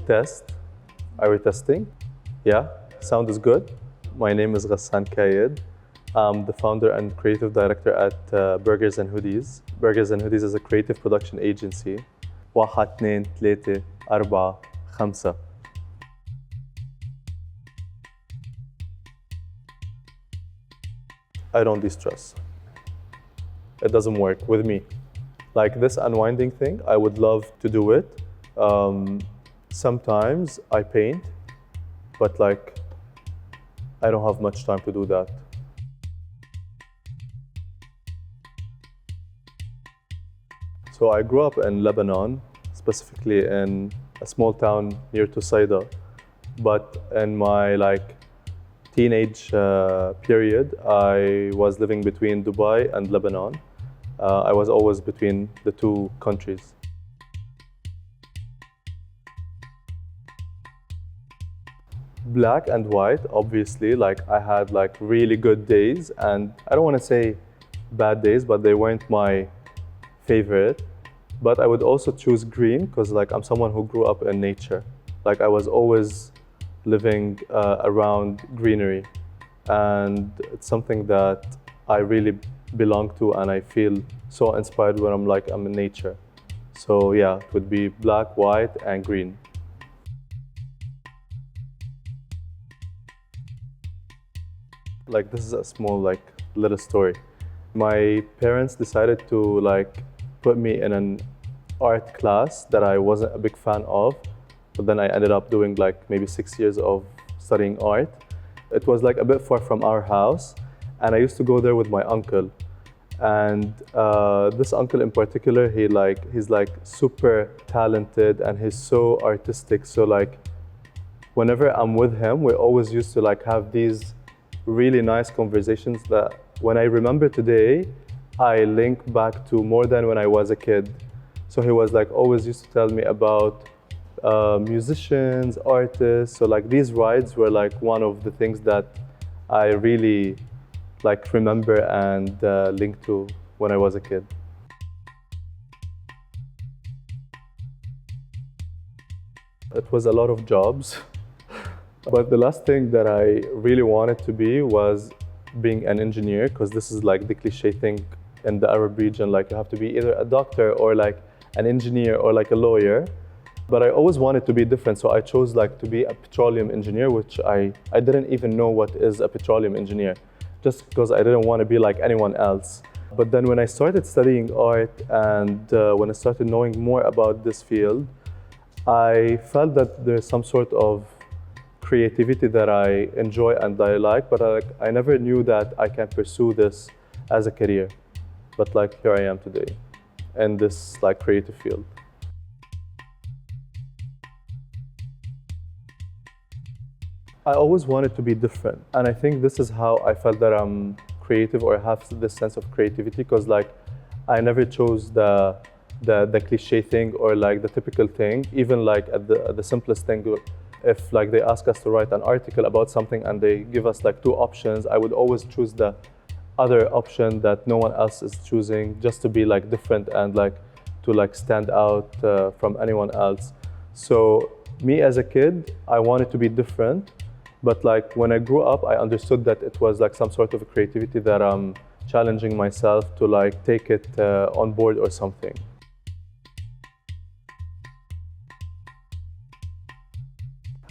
Test. Are we testing? Yeah, sound is good. My name is Ghassan Kayed. I'm the founder and creative director at Burgers and Hoodies. Burgers and Hoodies is a creative production agency. واحد اثنين ثلاثة أربعة خمسة. I don't de-stress. It doesn't work with me. Like this unwinding thing, I would love to do it. Sometimes I paint, but like I don't have much time to do that. So I grew up in Lebanon, specifically in a small town near to Saida. But in my teenage period, I was living between Dubai and Lebanon. I was always between the two countries. Black and white, obviously, like I had like really good days, and I don't want to say bad days, but they weren't my favorite. But I would also choose green because like I'm someone who grew up in nature. Like I was always living around greenery, and it's something that I really belong to, and I feel so inspired when I'm in nature. So yeah, it would be black, white, and green. Like this is a small little story. My parents decided to put me in an art class that I wasn't a big fan of, but then I ended up doing maybe 6 years of studying art. It was a bit far from our house, and I used to go there with my uncle. And this uncle in particular, he's super talented and he's so artistic. So whenever I'm with him, we always used to have these really nice conversations that when I remember today, I link back to more than when I was a kid. So he was always used to tell me about musicians, artists. So these rides were one of the things that I really remember and link to when I was a kid. It was a lot of jobs. But the last thing that I really wanted to be was being an engineer, because this is the cliche thing in the Arab region, you have to be either a doctor or an engineer or a lawyer. But I always wanted to be different, so I chose to be a petroleum engineer, which I didn't even know what is a petroleum engineer, just because I didn't want to be like anyone else. But then when I started studying art and when I started knowing more about this field, I felt that there's some sort of creativity that I enjoy and I like, but I never knew that I can pursue this as a career. But here I am today in this creative field. I always wanted to be different, and I think this is how I felt that I'm creative or have this sense of creativity, because I never chose the cliche thing or the typical thing. Even at the simplest thing, if they ask us to write an article about something and they give us two options, I would always choose the other option that no one else is choosing, just to be different and to stand out from anyone else. So me as a kid, I wanted to be different, but when I grew up, I understood that it was some sort of creativity that I'm challenging myself to take it on board or something.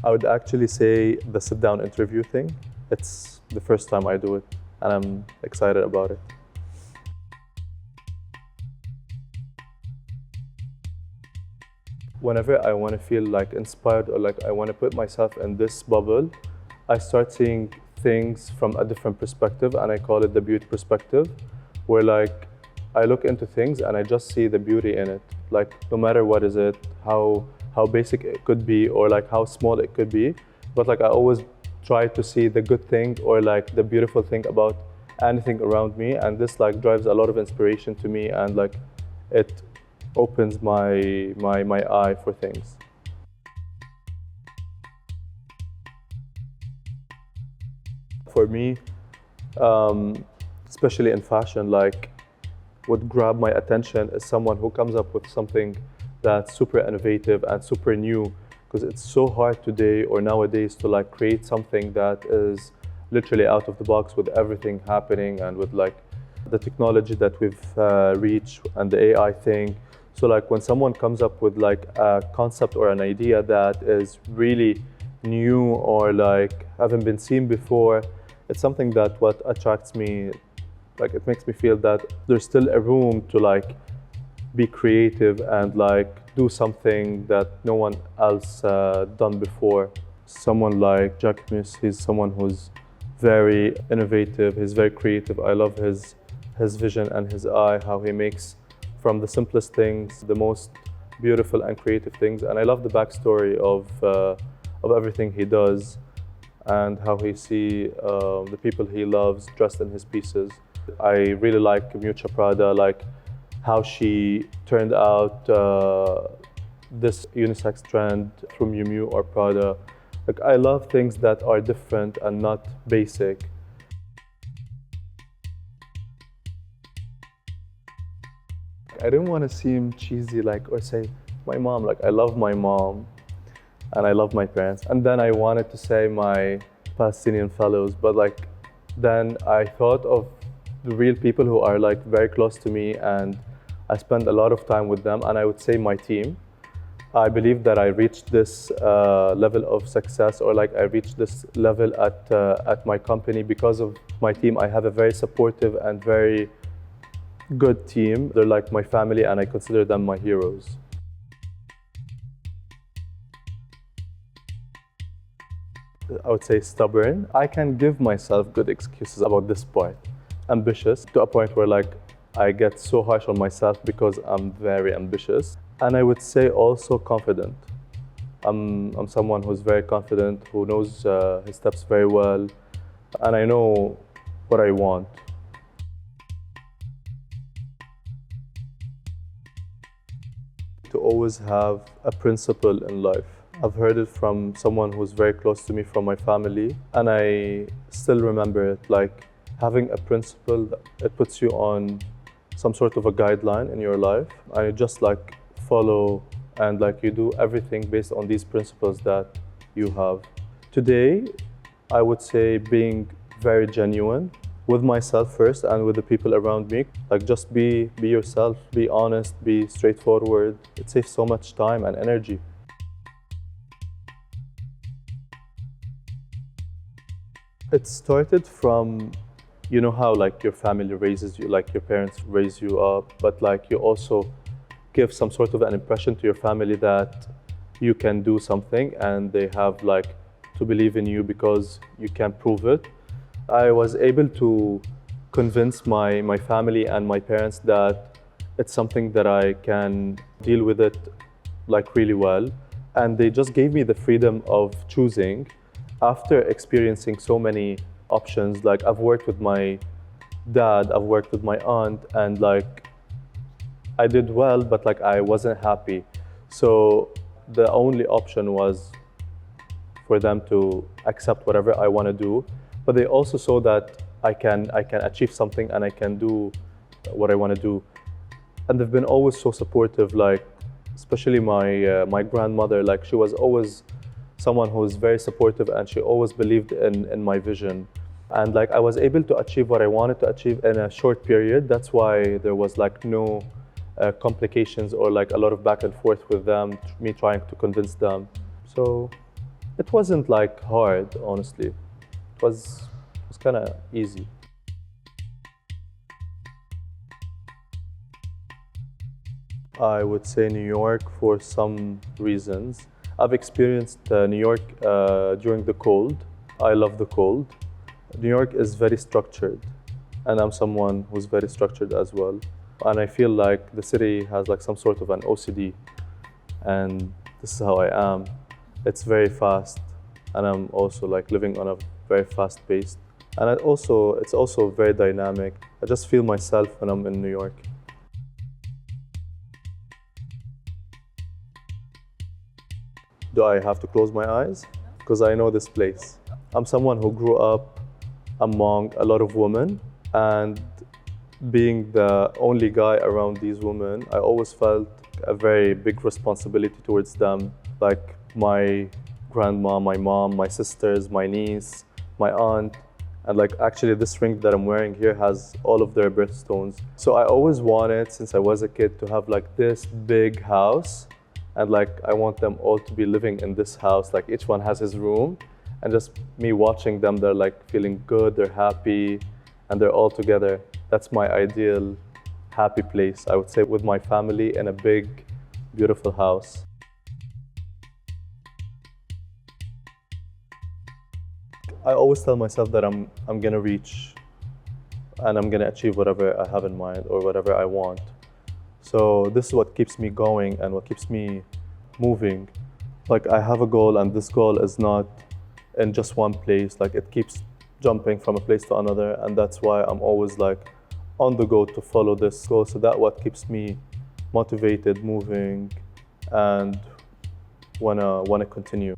I would actually say the sit-down interview thing. It's the first time I do it, and I'm excited about it. Whenever I want to feel inspired or I want to put myself in this bubble, I start seeing things from a different perspective, and I call it the beauty perspective, where I look into things and I just see the beauty in it. No matter what is it, how basic it could be, or how small it could be, but I always try to see the good thing or the beautiful thing about anything around me, and this drives a lot of inspiration to me, and it opens my eye for things. For me, especially in fashion, what grab my attention is someone who comes up with something that's super innovative and super new, because it's so hard today or nowadays to like create something that is literally out of the box with everything happening and with like the technology that we've reached and the AI thing. So like when someone comes up with like a concept or an idea that is really new or like haven't been seen before, it's something that what attracts me. Like it makes me feel that there's still a room to like be creative and like do something that no one else done before. Someone like Jacquemus, he's someone who's very innovative, he's very creative. I love his vision and his eye, how he makes from the simplest things the most beautiful and creative things. And I love the backstory of everything he does and how he see the people he loves dressed in his pieces. I really like Miuccia Prada, like how she turned out this unisex trend from Miu Miu or Prada. Like I love things that are different and not basic. I didn't want to seem cheesy, like, or say my mom. Like I love my mom and I love my parents. And then I wanted to say my Palestinian fellows, but like then I thought of the real people who are like very close to me and I spend a lot of time with them, and I would say my team. I believe that I reached this level of success, or like I reached this level at my company because of my team. I have a very supportive and very good team. They're like my family and I consider them my heroes. I would say stubborn. I can give myself good excuses about this part. Ambitious to a point where like I get so harsh on myself because I'm very ambitious. And I would say also confident. I'm someone who's very confident, who knows his steps very well, and I know what I want. To always have a principle in life. I've heard it from someone who's very close to me from my family, and I still remember it. Like having a principle, it puts you on some sort of a guideline in your life. I just like follow and like you do everything based on these principles that you have. Today, I would say being very genuine with myself first and with the people around me. Like just be yourself, be honest, be straightforward. It saves so much time and energy. It started from, you know how like your family raises you, like your parents raise you up, but like you also give some sort of an impression to your family that you can do something and they have like to believe in you because you can prove it. I was able to convince my family and my parents that it's something that I can deal with it like really well. And they just gave me the freedom of choosing after experiencing so many options. Like I've worked with my dad, I've worked with my aunt, and like I did well, but like I wasn't happy. So the only option was for them to accept whatever I want to do. But they also saw that I can achieve something and I can do what I want to do. And they've been always so supportive, like especially my grandmother. Like she was always someone who was very supportive and she always believed in my vision. And like I was able to achieve what I wanted to achieve in a short period. That's why there was like no complications or like a lot of back and forth with them, me trying to convince them. So it wasn't like hard, honestly. It was kind of easy. I would say New York for some reasons. I've experienced New York during the cold. I love the cold. New York is very structured, and I'm someone who's very structured as well. And I feel like the city has like some sort of an OCD, and this is how I am. It's very fast, and I'm also like living on a very fast pace. And it's also very dynamic. I just feel myself when I'm in New York. Do I have to close my eyes? Because I know this place. I'm someone who grew up among a lot of women, and being the only guy around these women, I always felt a very big responsibility towards them, like my grandma, my mom, my sisters, my niece, my aunt. And like actually this ring that I'm wearing here has all of their birthstones. So I always wanted, since I was a kid, to have like this big house. And like I want them all to be living in this house, like each one has his room. And just me watching them, they're like feeling good, they're happy, and they're all together. That's my ideal happy place, I would say, with my family in a big, beautiful house. I always tell myself that I'm gonna reach and I'm gonna achieve whatever I have in mind or whatever I want. So this is what keeps me going and what keeps me moving. Like I have a goal, and this goal is not in just one place. Like it keeps jumping from a place to another, and that's why I'm always like on the go to follow this goal. So that's what keeps me motivated, moving, and wanna continue.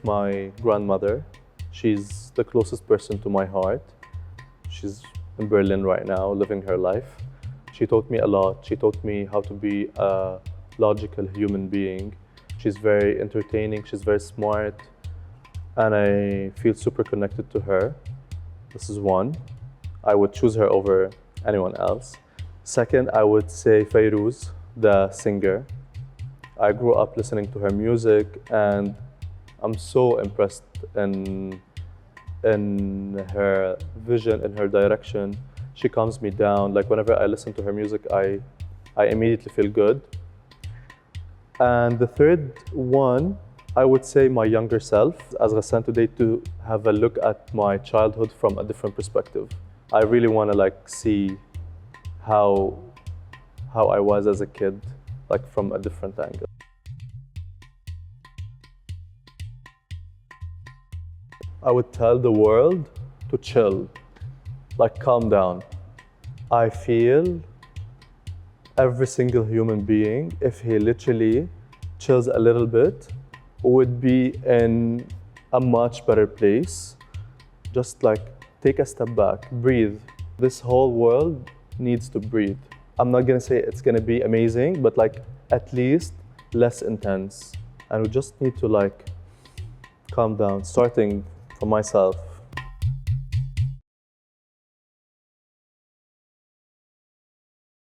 My grandmother, she's the closest person to my heart. She's in Berlin right now, living her life. She taught me a lot. She taught me how to be a logical human being. She's very entertaining, she's very smart, and I feel super connected to her. This is one. I would choose her over anyone else. Second, I would say Fairuz, the singer. I grew up listening to her music, and I'm so impressed in her vision, in her direction. She calms me down. Like whenever I listen to her music, I immediately feel good. And the third one, I would say my younger self, as Ghassan today, to have a look at my childhood from a different perspective. I really want to like see how I was as a kid, like from a different angle. I would tell the world to chill, like calm down. I feel every single human being, if he literally chills a little bit, would be in a much better place. Just like take a step back, breathe. This whole world needs to breathe. I'm not gonna say it's gonna be amazing, but like at least less intense. And we just need to like calm down, starting for myself.